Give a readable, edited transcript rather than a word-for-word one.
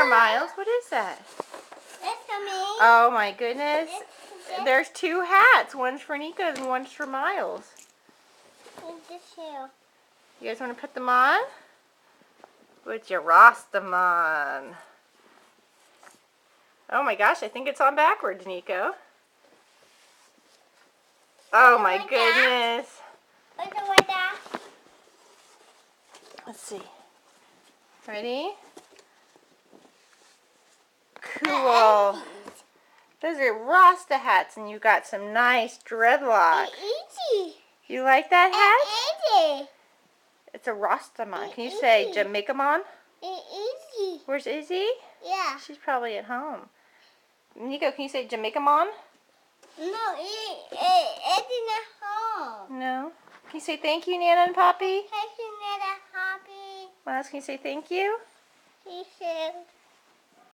there, Miles. What is that? It's for me. Oh my goodness. There's two hats. One's for Nico and one's for Miles. It's this here. You guys want to put them on? Put your Rastaman. Oh my gosh, I think it's on backwards, Nico. Oh my goodness. What's it like that? Let's see. Ready? Cool. Those are Rasta hats, and you got some nice dreadlocks. Easy. You like that hat? Easy. It's a Rastaman. Can you say Jamaicaman? Easy. Where's Izzy? Yeah. She's probably at home. Nico, can you say Jamaicaman? No, it's in the home. No. Can you say thank you, Nana and Poppy? It's in the happy. Miles, can you say thank you? He said.